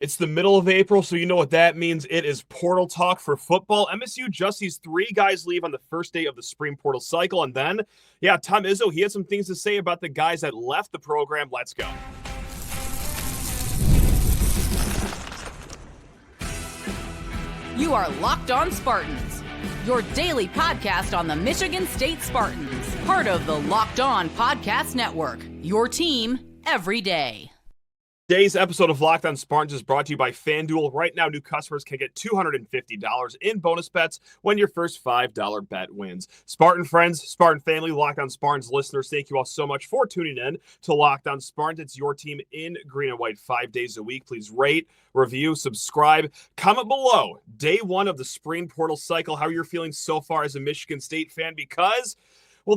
It's the middle of April, so you know what that means. It is portal talk for football. MSU just sees 3 guys leave on the first day of the spring portal cycle. And then, Tom Izzo, he had some things to say about the guys that left the program. Let's go. You are Locked On Spartans, your daily podcast on the Michigan State Spartans, part of the Locked On Podcast Network, your team every day. Today's episode of Locked On Spartans is brought to you by FanDuel. Right now, new customers can get $250 in bonus bets when your first $5 bet wins. Spartan friends, Spartan family, Locked On Spartans listeners, thank you all so much for tuning in to Locked On Spartans. It's your team in green and white 5 days a week. Please rate, review, subscribe, comment below. Day 1 of the spring portal cycle, how you're feeling so far as a Michigan State fan, because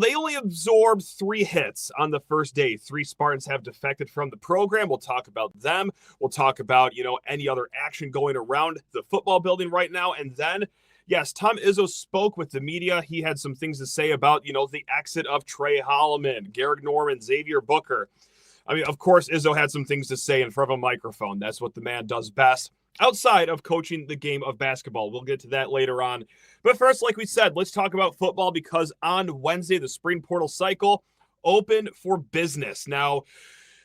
they only absorbed 3 hits on the first day. 3 Spartans have defected from the program. We'll talk about them. We'll talk about, any other action going around the football building right now. And then, yes, Tom Izzo spoke with the media. He had some things to say about, the exit of Trey Holloman, Garrick Norman, Xavier Booker. I mean, of course, Izzo had some things to say in front of a microphone. That's what the man does best, outside of coaching the game of basketball. We'll get to that later on. But first, like we said, let's talk about football, because on Wednesday, the spring portal cycle opened for business. Now,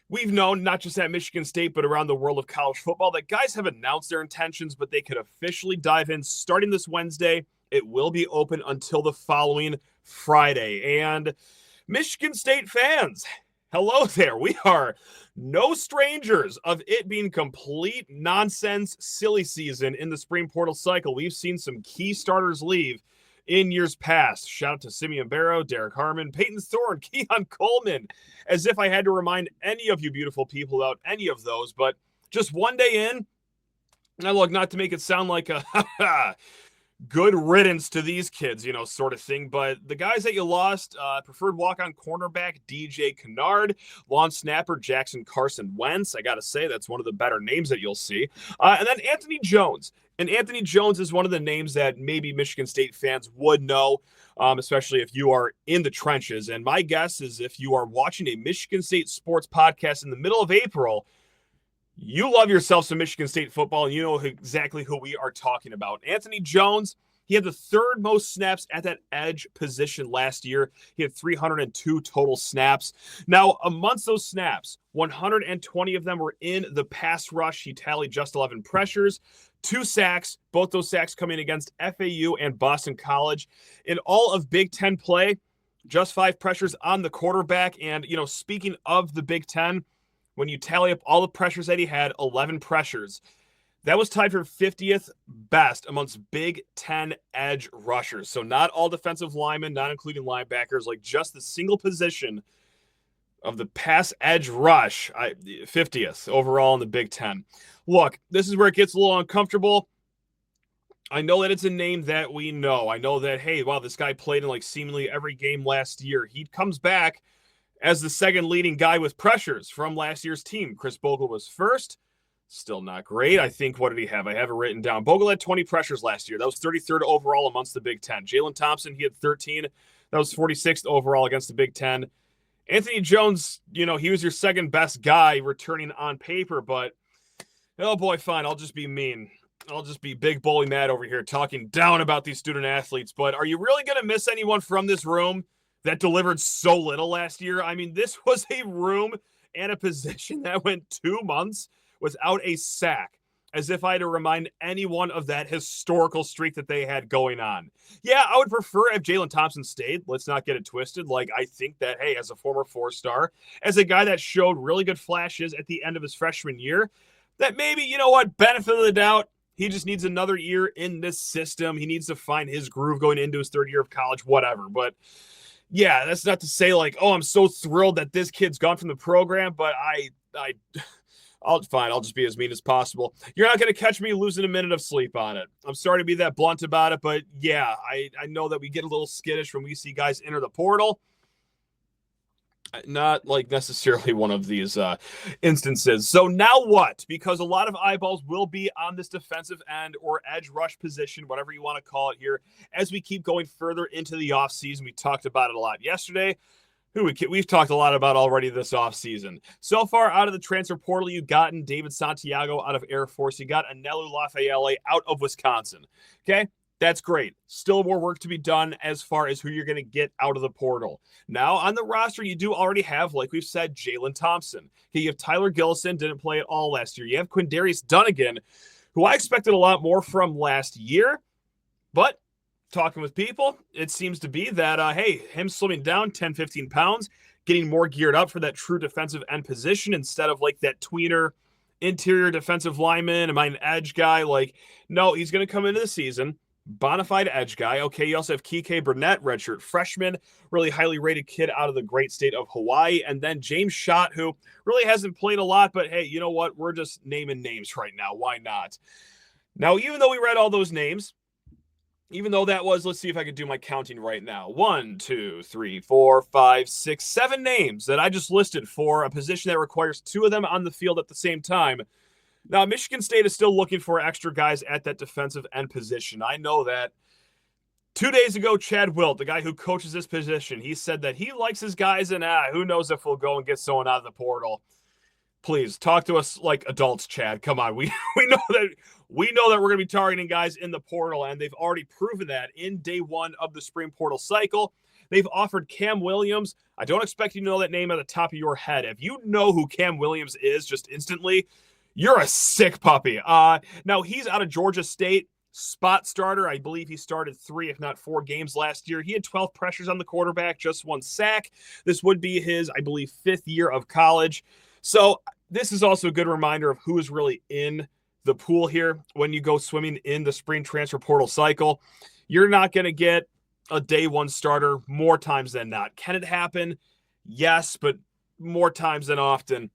we've known, not just at Michigan State, but around the world of college football, that guys have announced their intentions, but they could officially dive in starting this Wednesday. It will be open until the following Friday. And Michigan State fans, hello there. We are no strangers of it being complete nonsense, silly season in the spring portal cycle. We've seen some key starters leave in years past. Shout out to Simeon Barrow, Derek Harmon, Peyton Thorne, Keon Coleman, as if I had to remind any of you beautiful people about any of those. But just one day in, now look, not to make it sound like a good riddance to these kids, sort of thing. But the guys that you lost, preferred walk-on cornerback DJ Kennard, lawn snapper Jackson Carson Wentz. I got to say, that's one of the better names that you'll see. And then Anthony Jones. And Anthony Jones is one of the names that maybe Michigan State fans would know, especially if you are in the trenches. And my guess is if you are watching a Michigan State sports podcast in the middle of April, you love yourself some Michigan State football, and you know exactly who we are talking about. Anthony Jones, he had the 3rd most snaps at that edge position last year. He had 302 total snaps. Now, amongst those snaps, 120 of them were in the pass rush. He tallied just 11 pressures, 2 sacks, both those sacks coming against FAU and Boston College. In all of Big Ten play, just 5 pressures on the quarterback. And, speaking of the Big Ten, when you tally up all the pressures that he had, 11 pressures, that was tied for 50th best amongst Big Ten edge rushers. So not all defensive linemen, not including linebackers, like just the single position of the pass edge rush, 50th overall in the Big Ten. Look, this is where it gets a little uncomfortable. I know that it's a name that we know. I know that, hey, wow, this guy played in seemingly every game last year. He comes back as the second leading guy with pressures from last year's team. Chris Bogle was first. Still not great. I think, what did he have? I have it written down. Bogle had 20 pressures last year. That was 33rd overall amongst the Big Ten. Jalen Thompson, he had 13. That was 46th overall against the Big Ten. Anthony Jones, he was your second best guy returning on paper, but, oh boy, fine. I'll just be mean. I'll just be big bully mad over here talking down about these student athletes. But are you really going to miss anyone from this room that delivered so little last year? I mean, this was a room and a position that went 2 months without a sack, as if I had to remind anyone of that historical streak that they had going on. Yeah, I would prefer if Jalen Thompson stayed. Let's not get it twisted. I think that, hey, as a former 4-star, as a guy that showed really good flashes at the end of his freshman year, that maybe, benefit of the doubt, he just needs another year in this system. He needs to find his groove going into his 3rd year of college, whatever. But yeah, that's not to say I'm so thrilled that this kid's gone from the program, but I'll just be as mean as possible. You're not going to catch me losing a minute of sleep on it. I'm sorry to be that blunt about it, but yeah, I know that we get a little skittish when we see guys enter the portal. Not necessarily one of these instances. So now what? Because a lot of eyeballs will be on this defensive end or edge rush position, whatever you want to call it here, as we keep going further into the offseason. We talked about it a lot yesterday. we've talked a lot about already this offseason. So far out of the transfer portal, you've gotten David Santiago out of Air Force. You got Anelu Lafayette out of Wisconsin. Okay, that's great. Still more work to be done as far as who you're going to get out of the portal. Now, on the roster, you do already have, like we've said, Jalen Thompson. Okay, you have Tyler Gillison, didn't play at all last year. You have Quindarius Dunnigan, who I expected a lot more from last year, but talking with people, it seems to be that, hey, him slimming down 10, 15 pounds, getting more geared up for that true defensive end position instead of like that tweener interior defensive lineman. Am I an edge guy? Like, no, he's going to come into the season, bona fide edge guy. Okay, you also have Kike Burnett, redshirt freshman, really highly rated kid out of the great state of Hawaii. And then James Schott, who really hasn't played a lot, but hey, you know what? We're just naming names right now. Why not? Now, even though we read all those names, even though that was, let's see if I could do my counting right now. 1, 2, 3, 4, 5, 6, 7 names that I just listed for a position that requires 2 of them on the field at the same time. Now, Michigan State is still looking for extra guys at that defensive end position. I know that. 2 days ago, Chad Wilt, the guy who coaches this position, he said that he likes his guys and who knows if we'll go and get someone out of the portal. Please talk to us like adults, Chad. Come on. We know that we're going to be targeting guys in the portal, and they've already proven that in day 1 of the spring portal cycle. They've offered Cam Williams. I don't expect you to know that name at the top of your head. If you know who Cam Williams is just instantly, you're a sick puppy. Now, he's out of Georgia State, spot starter. I believe he started 3, if not 4 games last year. He had 12 pressures on the quarterback, just 1 sack. This would be his, I believe, 5th year of college. So this is also a good reminder of who is really in the pool here when you go swimming in the spring transfer portal cycle. You're not going to get a day 1 starter more times than not. Can it happen? Yes, but more times than often.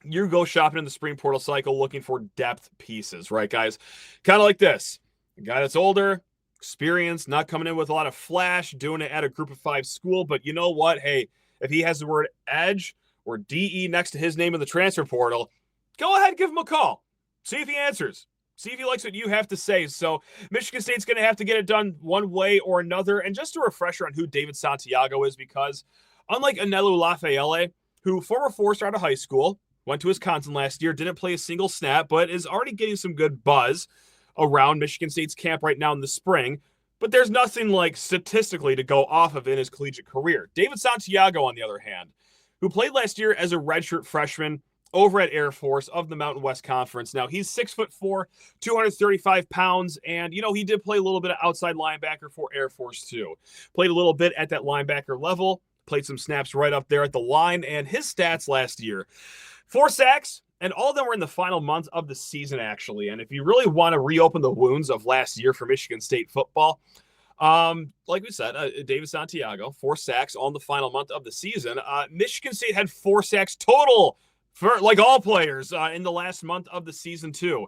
You go shopping in the spring portal cycle looking for depth pieces, right, guys? Kind of like this. A guy that's older, experienced, not coming in with a lot of flash, doing it at a group of 5 school, but you know what? Hey, if he has the word edge or DE next to his name in the transfer portal, go ahead, give him a call. See if he answers. See if he likes what you have to say. So Michigan State's going to have to get it done one way or another. And just a refresher on who David Santiago is, because unlike Anelu Lafayette, who former 4-star out of high school, went to Wisconsin last year, didn't play a single snap, but is already getting some good buzz around Michigan State's camp right now in the spring. But there's nothing like statistically to go off of in his collegiate career. David Santiago, on the other hand, who played last year as a redshirt freshman over at Air Force of the Mountain West Conference. Now, he's 6'4", 235 pounds, and, you know, he did play a little bit of outside linebacker for Air Force, too. Played a little bit at that linebacker level, played some snaps right up there at the line, and his stats last year, 4 sacks, and all of them were in the final month of the season, actually. And if you really want to reopen the wounds of last year for Michigan State football, like we said, David Santiago, 4 sacks on the final month of the season. Michigan State had 4 sacks total for like all players in the last month of the season too.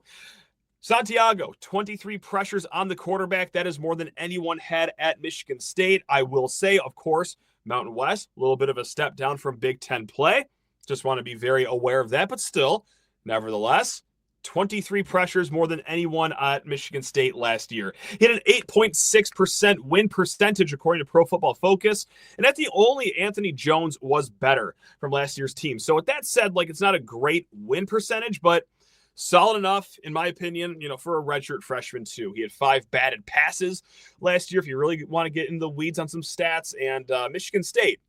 Santiago, 23 pressures on the quarterback. That is more than anyone had at Michigan State. I will say, of course, Mountain West, a little bit of a step down from Big Ten play. Just want to be very aware of that, but still, nevertheless, 23 pressures more than anyone at Michigan State last year. He had an 8.6% win percentage according to Pro Football Focus, and that's the only Anthony Jones was better from last year's team. So with that said, like, it's not a great win percentage, but solid enough, in my opinion, you know, for a redshirt freshman too. He had 5 batted passes last year, if you really want to get in the weeds on some stats. And Michigan State,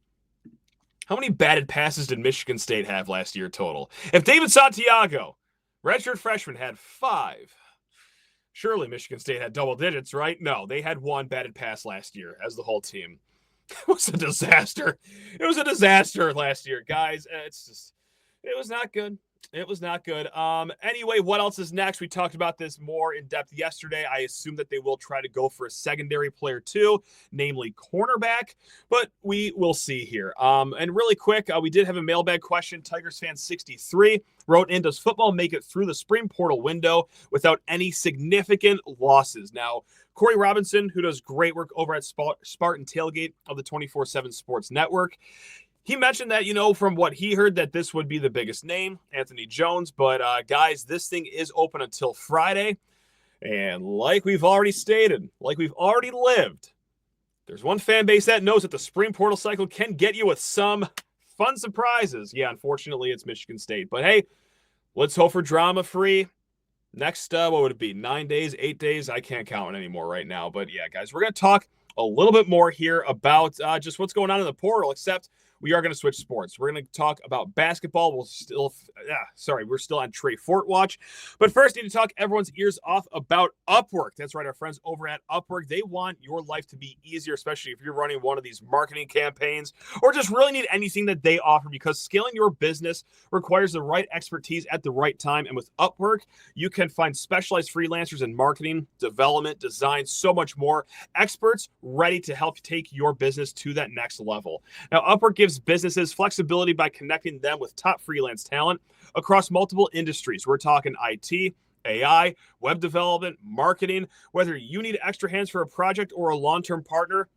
how many batted passes did Michigan State have last year total? If David Santiago, redshirt freshman, had 5, surely Michigan State had double digits, right? No, they had 1 batted pass last year as the whole team. It was a disaster. It was a disaster last year, guys. It was not good. It was not good. Anyway, what else is next? We talked about this more in depth yesterday. I assume that they will try to go for a secondary player too, namely cornerback, but we will see here. And really quick, we did have a mailbag question. Tigers fan 63 wrote in, does football make it through the spring portal window without any significant losses? Now, Corey Robinson, who does great work over at Spartan Tailgate of the 24/7 Sports Network, he mentioned that, you know, from what he heard, that this would be the biggest name, Anthony Jones. But, guys, this thing is open until Friday. And like we've already stated, like we've already lived, there's one fan base that knows that the spring portal cycle can get you with some fun surprises. Yeah, unfortunately, it's Michigan State. But hey, let's hope for drama-free. Next, what would it be? 9 days, 8 days? I can't count anymore right now. But yeah, guys, we're going to talk a little bit more here about just what's going on in the portal, except we are going to switch sports. We're going to talk about basketball. We're still on Trey Fort watch. But first, need to talk everyone's ears off about Upwork. That's right, our friends over at Upwork. They want your life to be easier, especially if you're running one of these marketing campaigns or just really need anything that they offer, because scaling your business requires the right expertise at the right time. And with Upwork, you can find specialized freelancers in marketing, development, design, so much more. Experts ready to help take your business to that next level. Now, Upwork gives businesses flexibility by connecting them with top freelance talent across multiple industries. We're talking IT, AI, web development, marketing. Whether you need extra hands for a project or a long-term partner,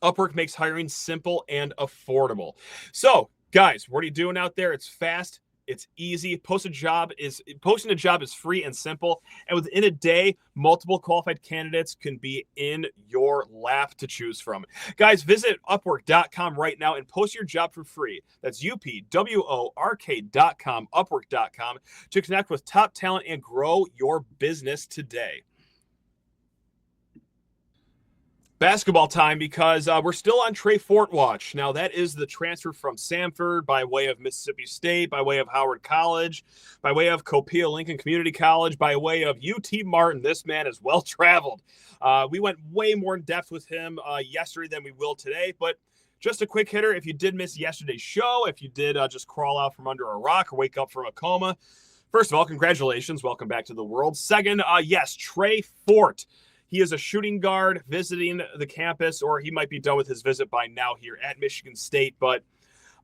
Upwork makes hiring simple and affordable. So, guys, what are you doing out there? It's fast. It's easy. Posting a job is free and simple. And within a day, multiple qualified candidates can be in your lap to choose from. Guys, visit Upwork.com right now and post your job for free. That's UPWORK.com, Upwork.com, to connect with top talent and grow your business today. Basketball time, because we're still on Trey Fort watch. Now, that is the transfer from Samford by way of Mississippi State, by way of Howard College, by way of Copiah Lincoln Community College, by way of UT Martin. This man is well-traveled. We went way more in depth with him yesterday than we will today, but just a quick hitter. If you did miss yesterday's show, if you did just crawl out from under a rock or wake up from a coma, first of all, congratulations. Welcome back to the world. Second, yes, Trey Fort. He is a shooting guard visiting the campus, or he might be done with his visit by now here at Michigan State. But,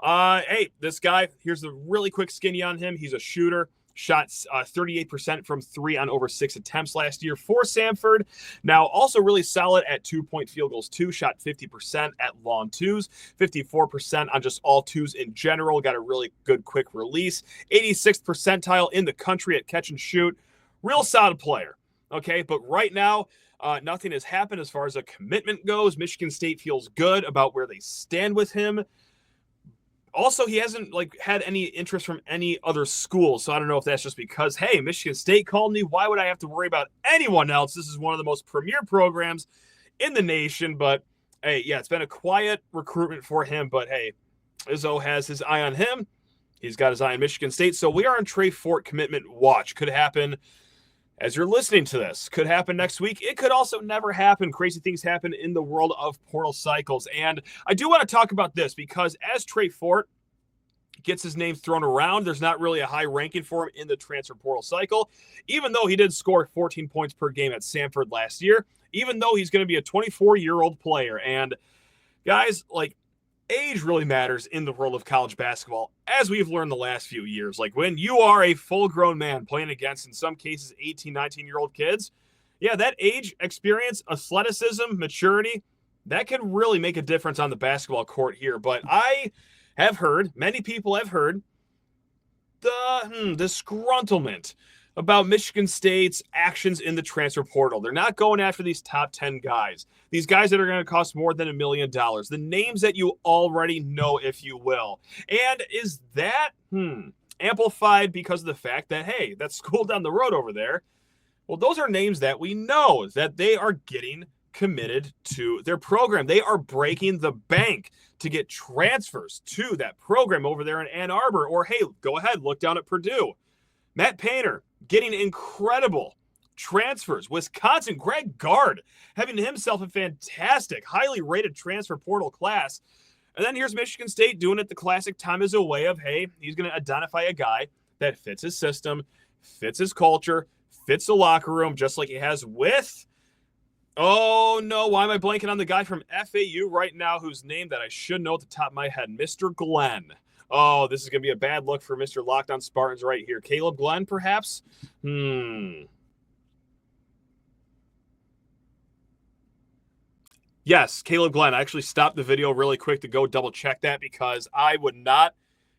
hey, this guy, here's a really quick skinny on him. He's a shooter. Shot 38% from three on over 6 attempts last year for Samford. Now, also really solid at 2-point field goals, too. Shot 50% at long twos, 54% on just all twos in general. Got a really good quick release. 86th percentile in the country at catch and shoot. Real solid player. Okay, but right now, nothing has happened as far as a commitment goes. Michigan State feels good about where they stand with him. Also, he hasn't had any interest from any other school, so I don't know if that's just because, hey, Michigan State called me. Why would I have to worry about anyone else? This is one of the most premier programs in the nation. But, hey, yeah, it's been a quiet recruitment for him. But, hey, Izzo has his eye on him. He's got his eye on Michigan State. So we are on Trey Fort commitment watch. Could happen as you're listening to this. Could happen next week. It could also never happen. Crazy things happen in the world of portal cycles. And I do want to talk about this because as Trey Fort gets his name thrown around, there's not really a high ranking for him in the transfer portal cycle, even though he did score 14 points per game at Samford last year, even though he's going to be a 24-year-old player. And guys, age really matters in the world of college basketball, as we've learned the last few years. When you are a full-grown man playing against, in some cases, 18, 19-year-old kids, yeah, that age, experience, athleticism, maturity, that can really make a difference on the basketball court here. But I have heard, many people have heard, the disgruntlement about Michigan State's actions in the transfer portal. They're not going after these top 10 guys. These guys that are going to cost more than $1 million. The names that you already know, if you will. And is that amplified because of the fact that, hey, that school down the road over there, well, those are names that we know that they are getting committed to their program. They are breaking the bank to get transfers to that program over there in Ann Arbor. Or, hey, go ahead, look down at Purdue. Matt Painter getting incredible transfers. Wisconsin, Greg Gard having himself a fantastic, highly rated transfer portal class. And then here's Michigan State doing it the classic Tom Izzo way of, hey, he's going to identify a guy that fits his system, fits his culture, fits the locker room, just like he has with, oh no, why am I blanking on the guy from FAU right now whose name that I should know at the top of my head? Mr. Glenn. Oh, this is going to be a bad look for Mr. Locked On Spartans right here. Caleb Glenn, perhaps? Yes, Caleb Glenn. I actually stopped the video really quick to go double check that because I would not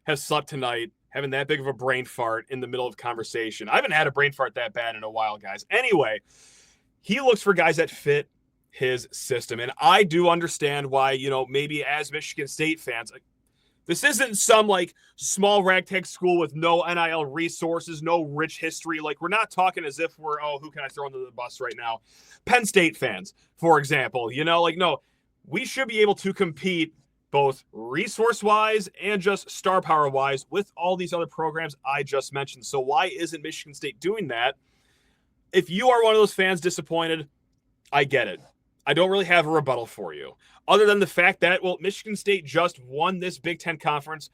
have slept tonight having that big of a brain fart in the middle of conversation. I haven't had a brain fart that bad in a while, guys. Anyway, he looks for guys that fit his system. And I do understand why, maybe as Michigan State fans, this isn't some small ragtag school with no NIL resources, no rich history. We're not talking as if we're, who can I throw under the bus right now? Penn State fans, for example, no, we should be able to compete both resource-wise and just star power-wise with all these other programs I just mentioned. So why isn't Michigan State doing that? If you are one of those fans disappointed, I get it. I don't really have a rebuttal for you, other than the fact that, Michigan State just won this Big Ten Conference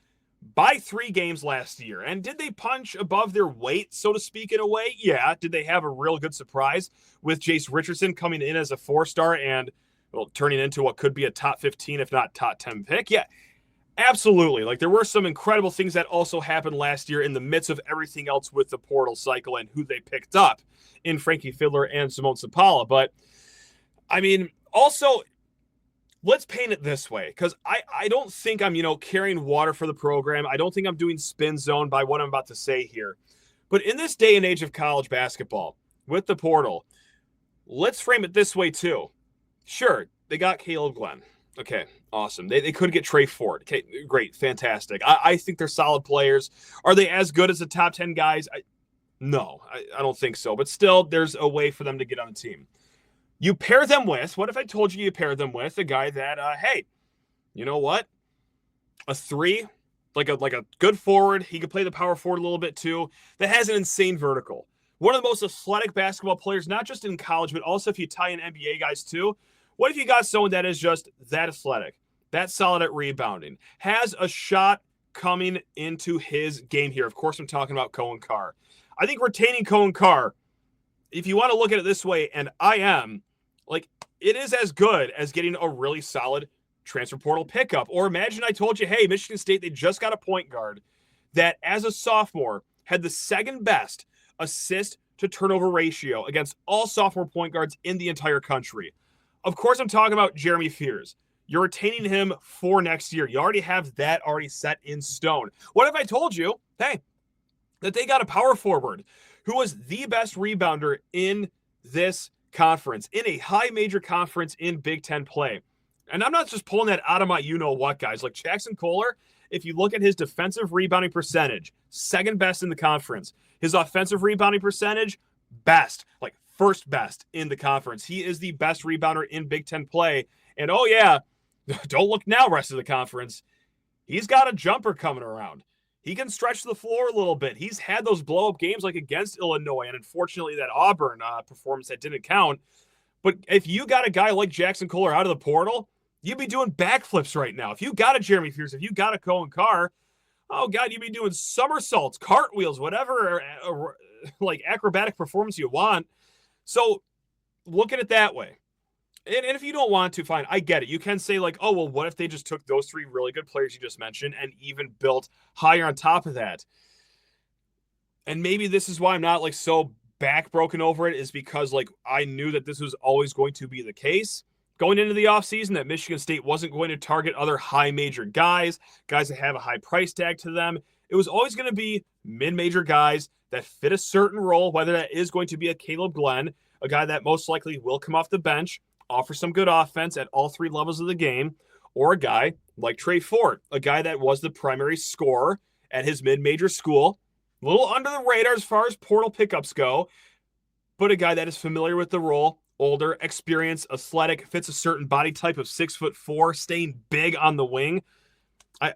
by 3 games last year. And did they punch above their weight, so to speak, in a way? Yeah. Did they have a real good surprise with Jace Richardson coming in as a 4-star and turning into what could be a top 15, if not top 10 pick? Yeah, absolutely. There were some incredible things that also happened last year in the midst of everything else with the portal cycle and who they picked up in Frankie Fiddler and Simone Sapala. But, also, let's paint it this way, because I don't think I'm, carrying water for the program. I don't think I'm doing spin zone by what I'm about to say here. But in this day and age of college basketball, with the portal, let's frame it this way too. Sure, they got Caleb Glenn. Okay, awesome. They could get Trey Fort. Okay, great, fantastic. I think they're solid players. Are they as good as the top 10 guys? No, I don't think so. But still, there's a way for them to get on the team. You pair them with, what if I told you pair them with a guy that, hey, you know what? A 3, like a good forward. He could play the power forward a little bit too. That has an insane vertical. One of the most athletic basketball players, not just in college, but also if you tie in NBA guys too. What if you got someone that is just that athletic, that solid at rebounding, has a shot coming into his game here? Of course, I'm talking about Coen Carr. I think retaining Coen Carr, if you want to look at it this way, and I am, it is as good as getting a really solid transfer portal pickup. Or imagine I told you, hey, Michigan State, they just got a point guard that as a sophomore had the second best assist to turnover ratio against all sophomore point guards in the entire country. Of course, I'm talking about Jeremy Fears. You're retaining him for next year. You already have that already set in stone. What if I told you, hey, that they got a power forward who was the best rebounder in this conference, in a high major conference in Big Ten play? And I'm not just pulling that out of my you-know-what, guys. Jaxon Kohler, if you look at his defensive rebounding percentage, second best in the conference. His offensive rebounding percentage, best, first best in the conference. He is the best rebounder in Big Ten play. And oh yeah, don't look now, rest of the conference. He's got a jumper coming around. He can stretch the floor a little bit. He's had those blow-up games against Illinois, and unfortunately that Auburn performance that didn't count. But if you got a guy like Jaxon Kohler out of the portal, you'd be doing backflips right now. If you got a Jeremy Fears, if you got a Coen Carr, oh God, you'd be doing somersaults, cartwheels, whatever acrobatic performance you want. So look at it that way. And if you don't want to, fine, I get it. You can say what if they just took those 3 really good players you just mentioned and even built higher on top of that? And maybe this is why I'm not so backbroken over it, is because I knew that this was always going to be the case going into the offseason, that Michigan State wasn't going to target other high major guys that have a high price tag to them. It was always going to be mid-major guys that fit a certain role, whether that is going to be a Caleb Glenn, a guy that most likely will come off the bench, offer some good offense at all 3 levels of the game, or a guy like Trey Fort, a guy that was the primary scorer at his mid-major school, a little under the radar as far as portal pickups go, but a guy that is familiar with the role, older, experienced, athletic, fits a certain body type of 6'4", staying big on the wing.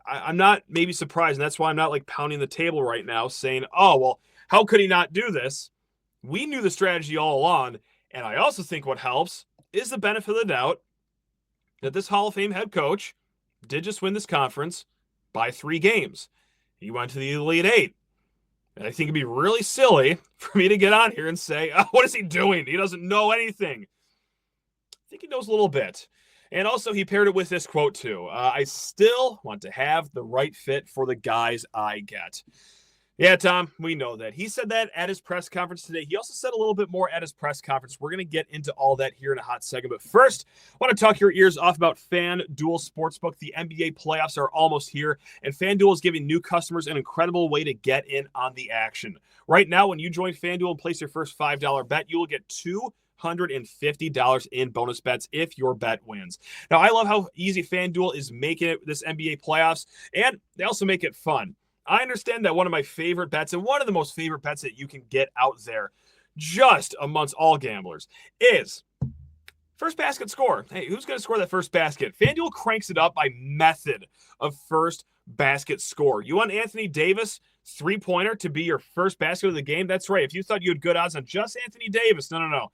I'm not maybe surprised, and that's why I'm not pounding the table right now saying, oh, well, how could he not do this? We knew the strategy all along, and I also think what helps is the benefit of the doubt that this Hall of Fame head coach did just win this conference by 3 games. He went to the Elite 8. And I think it'd be really silly for me to get on here and say, oh, what is he doing? He doesn't know anything. I think he knows a little bit. And also he paired it with this quote too. I still want to have the right fit for the guys I get. Yeah, Tom, we know that. He said that at his press conference today. He also said a little bit more at his press conference. We're going to get into all that here in a hot second. But first, I want to talk your ears off about FanDuel Sportsbook. The NBA playoffs are almost here, and FanDuel is giving new customers an incredible way to get in on the action. Right now, when you join FanDuel and place your first $5 bet, you will get 2 $250 in bonus bets if your bet wins. Now, I love how easy FanDuel is making it this NBA playoffs, and they also make it fun. I understand that one of my favorite bets, and one of the most favorite bets that you can get out there, just amongst all gamblers, is first basket score. Hey, who's going to score that first basket? FanDuel cranks it up by method of first basket score. You want Anthony Davis, three-pointer, to be your first basket of the game? That's right. If you thought you had good odds on just Anthony Davis, no.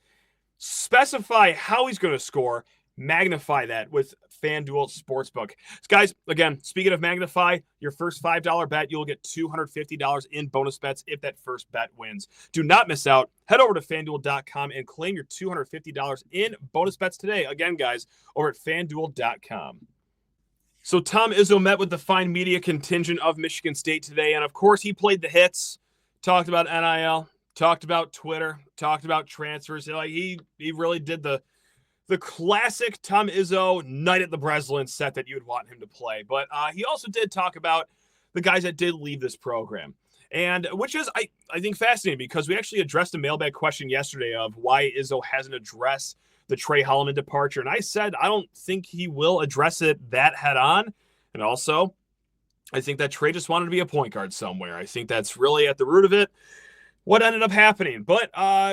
Specify how he's going to score. Magnify that with FanDuel Sportsbook. Guys, again, speaking of magnify, your first $5 bet, you'll get $250 in bonus bets if that first bet wins. Do not miss out. Head over to FanDuel.com and claim your $250 in bonus bets today. Again, guys, over at FanDuel.com. So Tom Izzo met with the fine media contingent of Michigan State today, and of course he played the hits, talked about NIL, talked about Twitter, talked about transfers. He really did the classic Tom Izzo night at the Breslin set that you would want him to play. But he also did talk about the guys that did leave this program, and which is, I think, fascinating, because we actually addressed a mailbag question yesterday of why Izzo hasn't addressed the Trey Holloman departure. And I said, I don't think he will address it that head on. And also, I think that Trey just wanted to be a point guard somewhere. I think that's really at the root of it. What ended up happening. But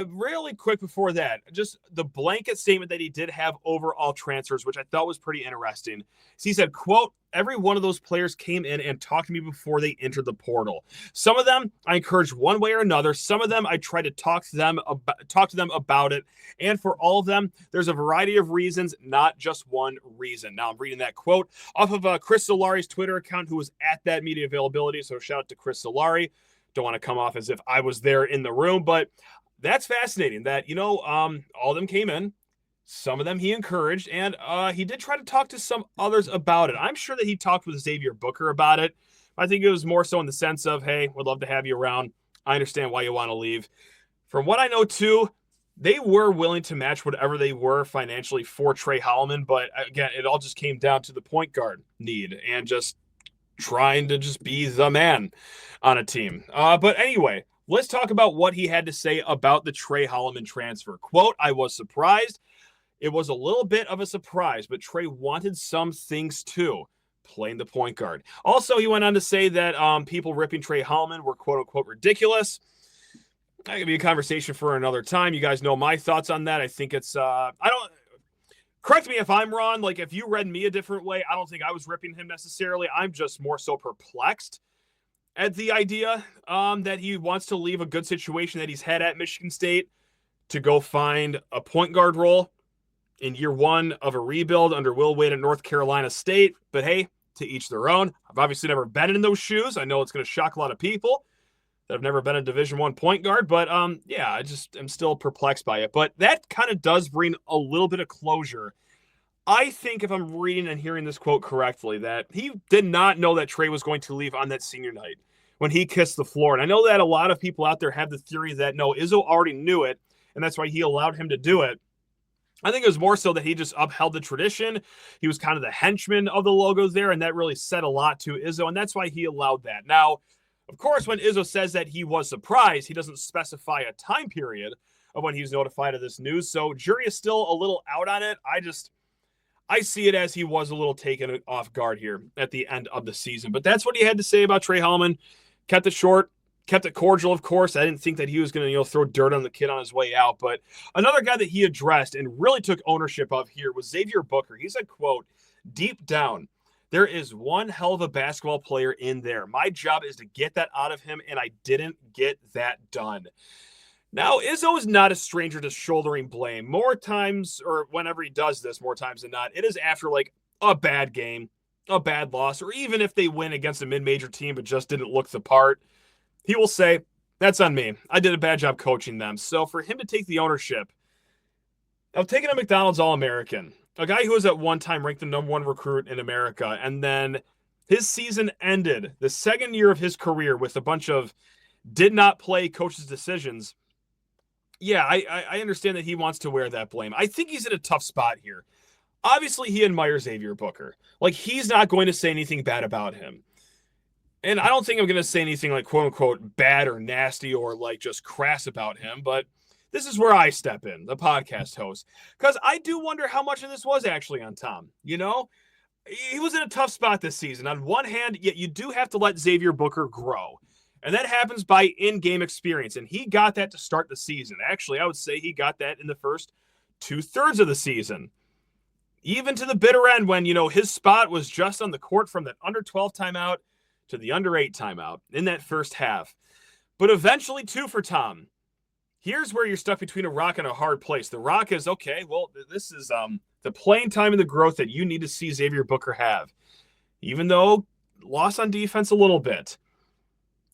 really quick before that, just the blanket statement that he did have over all transfers, which I thought was pretty interesting. So he said, quote, "Every one of those players came in and talked to me before they entered the portal. Some of them I encouraged one way or another. Some of them I tried to talk to them about it. And for all of them, there's a variety of reasons, not just one reason." Now I'm reading that quote off of Chris Solari's Twitter account, who was at that media availability. So shout out to Chris Solari. Don't want to come off as if I was there in the room, but that's fascinating that, all of them came in. Some of them he encouraged, and he did try to talk to some others about it. I'm sure that he talked with Xavier Booker about it. I think it was more so in the sense of, hey, we'd love to have you around. I understand why you want to leave. From what I know, too, they were willing to match whatever they were financially for Trey Holloman, but again, it all just came down to the point guard need and just trying to just be the man on a team. But anyway, let's talk about what he had to say about the Trey Holloman transfer. Quote, "I was surprised. It was a little bit of a surprise, but Trey wanted some things too, playing the point guard." Also, he went on to say that people ripping Trey Holloman were quote unquote ridiculous. That could be a conversation for another time. You guys know my thoughts on that. I think it's, correct me if I'm wrong. Like, if you read me a different way, I don't think I was ripping him necessarily. I'm just more so perplexed at the idea that he wants to leave a good situation that he's had at Michigan State to go find a point guard role in year one of a rebuild under Will Wade at North Carolina State. But hey, to each their own. I've obviously never been in those shoes. I know it's going to shock a lot of people that have never been a Division I point guard, but yeah, I'm still perplexed by it. But that kind of does bring a little bit of closure. I think, if I'm reading and hearing this quote correctly, that he did not know that Trey was going to leave on that senior night when he kissed the floor. And I know that a lot of people out there have the theory that, no, Izzo already knew it, and that's why he allowed him to do it. I think it was more so that he just upheld the tradition. He was kind of the henchman of the logos there, and that really said a lot to Izzo, and that's why he allowed that. Now, of course, when Izzo says that he was surprised, he doesn't specify a time period of when he was notified of this news, so jury is still a little out on it. I see it as he was a little taken off guard here at the end of the season. But that's what he had to say about Trey Holloman. Kept it short, kept it cordial, of course. I didn't think that he was going to throw dirt on the kid on his way out. But another guy that he addressed and really took ownership of here was Xavier Booker. He said, quote, "Deep down, there is one hell of a basketball player in there. My job is to get that out of him, and I didn't get that done." Now, Izzo is not a stranger to shouldering blame. More times, or whenever he does this, more times than not, it is after like a bad game, a bad loss, or even if they win against a mid-major team but just didn't look the part. He will say, "That's on me. I did a bad job coaching them." So for him to take the ownership of taking a McDonald's All-American, a guy who was at one time ranked the #1 recruit in America, and then his season ended, the second year of his career, with a bunch of did not play coaches' decisions. Yeah, I understand that he wants to wear that blame. I think he's in a tough spot here. Obviously, he admires Xavier Booker. Like, he's not going to say anything bad about him. And I don't think I'm going to say anything like, quote-unquote, bad or nasty or, like, just crass about him. But this is where I step in, the podcast host, because I do wonder how much of this was actually on Tom. You know, he was in a tough spot this season. On one hand, yet you do have to let Xavier Booker grow. And that happens by in-game experience. And he got that to start the season. Actually, I would say he got that in the first 2/3 of the season. Even to the bitter end when, his spot was just on the court from that under 12 timeout to the under 8 timeout in that first half. But eventually, too, for Tom, here's where you're stuck between a rock and a hard place. The rock is, okay, well, this is the playing time and the growth that you need to see Xavier Booker have. Even though lost on defense a little bit.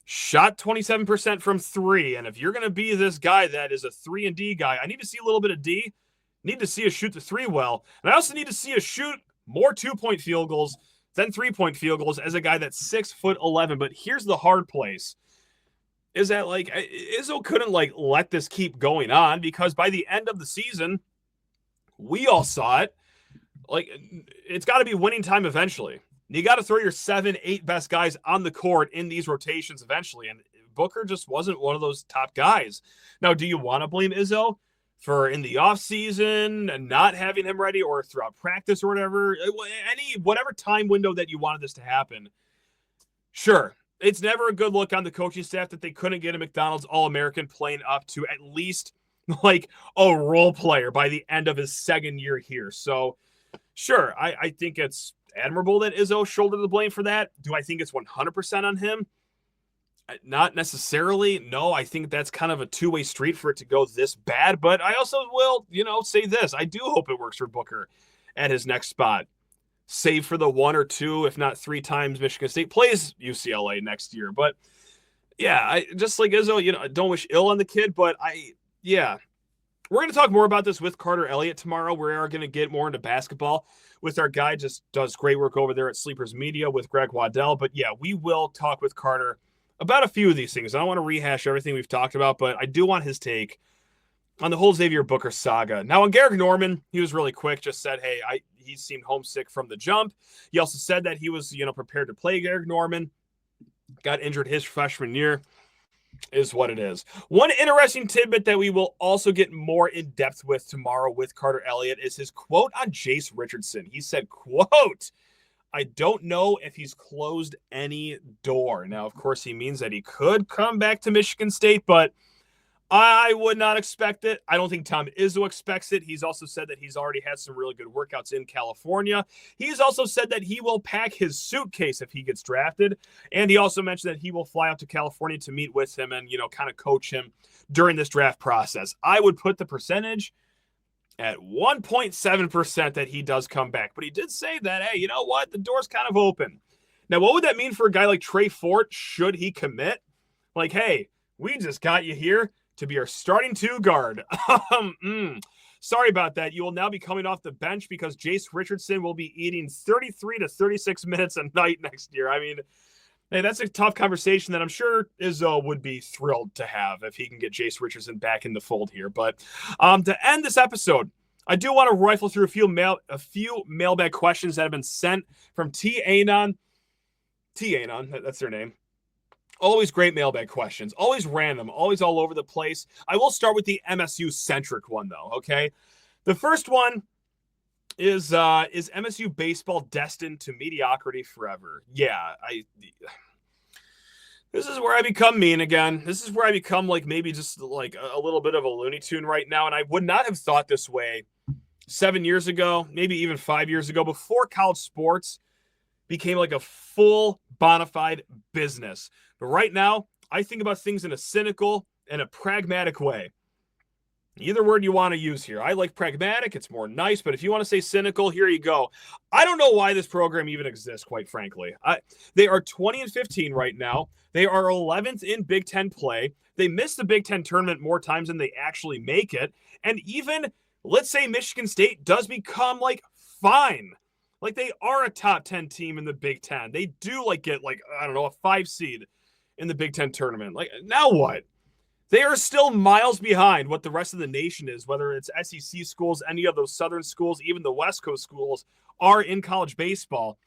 Shot 27% from 3. And if you're going to be this guy that is a 3 and D guy, I need to see a little bit of D. Need to see us shoot the 3 well. And I also need to see us shoot more 2-point field goals than 3-point field goals as a guy that's 6'11". But here's the hard place. Is that, Izzo couldn't, let this keep going on because by the end of the season, we all saw it. It's got to be winning time eventually. You got to throw your 7, 8 best guys on the court in these rotations eventually. And Booker just wasn't one of those top guys. Now, do you want to blame Izzo for in the offseason and not having him ready or throughout practice or whatever? Whatever time window that you wanted this to happen. Sure. It's never a good look on the coaching staff that they couldn't get a McDonald's All-American playing up to at least a role player by the end of his second year here. So, sure, I think it's admirable that Izzo shouldered the blame for that. Do I think it's 100% on him? Not necessarily. No, I think that's kind of a two-way street for it to go this bad. But I also will, say this. I do hope it works for Booker at his next spot. Save for the 1 or 2, if not 3 times Michigan State plays UCLA next year. But, yeah, I just like Izzo, don't wish ill on the kid. But, we're going to talk more about this with Carter Elliott tomorrow. We are going to get more into basketball with our guy. Just does great work over there at Sleepers Media with Greg Waddell. But, yeah, we will talk with Carter about a few of these things. I don't want to rehash everything we've talked about, but I do want his take on the whole Xavier Booker saga. Now, on Garrick Norman, he was really quick, just said, hey, he seemed homesick from the jump. He also said that he was, prepared to play Garrick Norman. Got injured his freshman year. Is what it is. One interesting tidbit that we will also get more in depth with tomorrow with Carter Elliott is his quote on Jace Richardson. He said, quote, I don't know if he's closed any door. Now, of course, he means that he could come back to Michigan State, but I would not expect it. I don't think Tom Izzo expects it. He's also said that he's already had some really good workouts in California. He's also said that he will pack his suitcase if he gets drafted. And he also mentioned that he will fly out to California to meet with him and, kind of coach him during this draft process. I would put the percentage at 1.7% that he does come back. But he did say that, hey, you know what? The door's kind of open. Now, what would that mean for a guy like Trey Fort should he commit? Hey, we just got you here to be our starting 2 guard. Sorry about that. You will now be coming off the bench because Jace Richardson will be eating 33 to 36 minutes a night next year. I mean, hey, that's a tough conversation that I'm sure Izzo would be thrilled to have if he can get Jace Richardson back in the fold here. But to end this episode, I do want to rifle through a few mailbag questions that have been sent from T-Anon. T-Anon, that's their name. Always great mailbag questions. Always random. Always all over the place. I will start with the MSU-centric one, though, okay? The first one is MSU baseball destined to mediocrity forever? Yeah, this is where I become mean again. This is where I become maybe just a little bit of a Looney Tune right now, and I would not have thought this way 7 years ago, maybe even 5 years ago, before college sports became a full bona fide business. But right now, I think about things in a cynical and a pragmatic way. Either word you want to use here. I like pragmatic. It's more nice. But if you want to say cynical, here you go. I don't know why this program even exists, quite frankly. They are 20-15 right now. They are 11th in Big Ten play. They miss the Big Ten tournament more times than they actually make it. And even, let's say Michigan State does become, fine. They are a top 10 team in the Big Ten. They do, get, I don't know, a 5 seed in the Big Ten tournament. Now what? They are still miles behind what the rest of the nation is, whether it's SEC schools, any of those Southern schools, even the West Coast schools are in college baseball.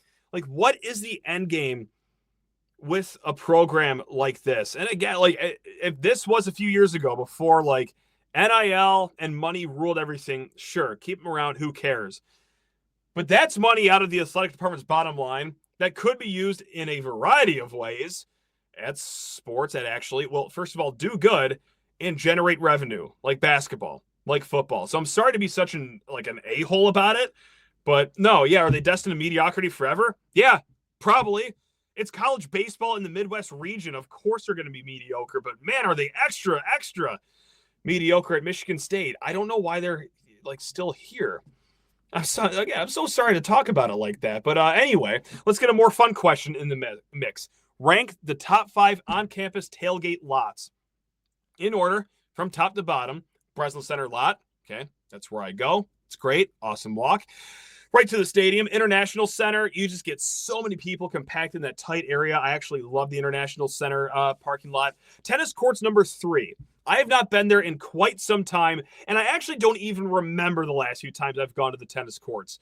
What is the end game with a program like this? And again, if this was a few years ago before, NIL and money ruled everything. Sure, keep them around. Who cares? But that's money out of the athletic department's bottom line that could be used in a variety of ways at sports that actually, well, first of all, do good and generate revenue, like basketball, like football. So I'm sorry to be such an a-hole about it, but no, yeah, are they destined to mediocrity forever? Yeah, probably. It's college baseball in the Midwest region. Of course they're going to be mediocre, but man, are they extra mediocre at Michigan State. I don't know why they're still here. I'm so sorry to talk about it like that. But anyway, let's get a more fun question in the mix. Rank the top 5 on-campus tailgate lots in order from top to bottom. Breslin Center lot. Okay, that's where I go. It's great. Awesome walk. Right to the stadium. International Center. You just get so many people compacted in that tight area. I actually love the International Center parking lot. Tennis courts number 3. I have not been there in quite some time, and I actually don't even remember the last few times I've gone to the tennis courts.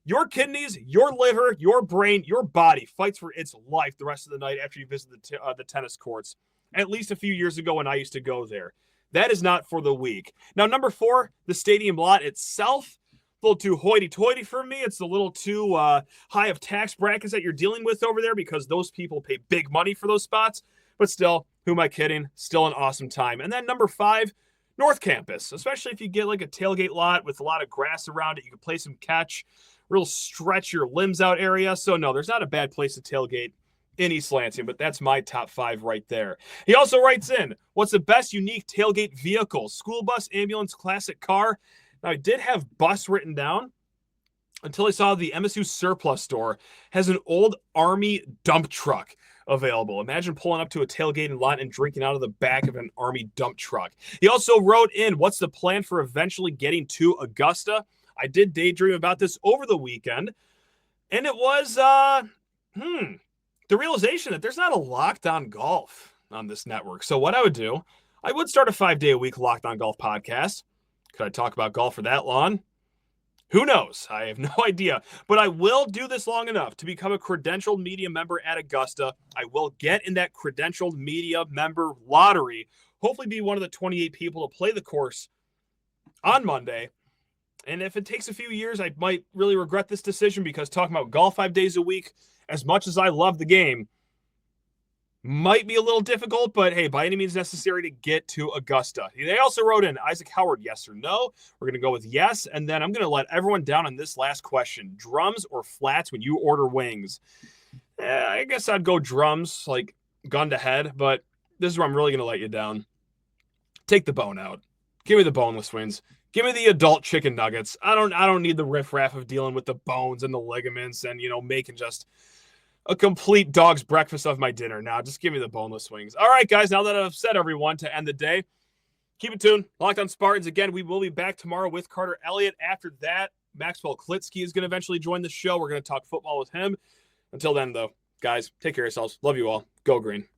Your kidneys, your liver, your brain, your body fights for its life the rest of the night after you visit the tennis courts. At least a few years ago when I used to go there. That is not for the weak. Now, number 4, the stadium lot itself. A little too hoity-toity for me. It's a little too high of tax brackets that you're dealing with over there because those people pay big money for those spots. But still, who am I kidding? Still an awesome time. And then number 5, North Campus, especially if you get like a tailgate lot with a lot of grass around it. You can play some catch, real stretch your limbs out area. So no, there's not a bad place to tailgate in East Lansing, but that's my top 5 right there. He also writes in, what's the best unique tailgate vehicle? School bus, ambulance, classic car? Now, I did have bus written down until I saw the MSU surplus store has an old Army dump truck available. Imagine pulling up to a tailgating lot and drinking out of the back of an Army dump truck. He also wrote in, what's the plan for eventually getting to Augusta? I did daydream about this over the weekend, and it was the realization that there's not a Locked On Golf on this network. So what I would do, I would start a 5-day-a-week Locked On Golf podcast. Could I talk about golf for that long? Who knows? I have no idea. But I will do this long enough to become a credentialed media member at Augusta. I will get in that credentialed media member lottery. Hopefully be one of the 28 people to play the course on Monday. And if it takes a few years, I might really regret this decision because talking about golf 5 days a week, as much as I love the game, might be a little difficult, but hey, by any means necessary to get to Augusta. They also wrote in, Isaac Howard, yes or no? We're going to go with yes, and then I'm going to let everyone down on this last question. Drums or flats when you order wings? I guess I'd go drums, like gun to head, but this is where I'm really going to let you down. Take the bone out. Give me the boneless wings. Give me the adult chicken nuggets. I don't need the riffraff of dealing with the bones and the ligaments and, making just a complete dog's breakfast of my dinner. Now, just give me the boneless wings. All right, guys, now that I've said everyone to end the day, keep it tuned. Locked On Spartans. Again, we will be back tomorrow with Carter Elliott. After that, Maxwell Klitsky is going to eventually join the show. We're going to talk football with him. Until then, though, guys, take care of yourselves. Love you all. Go Green.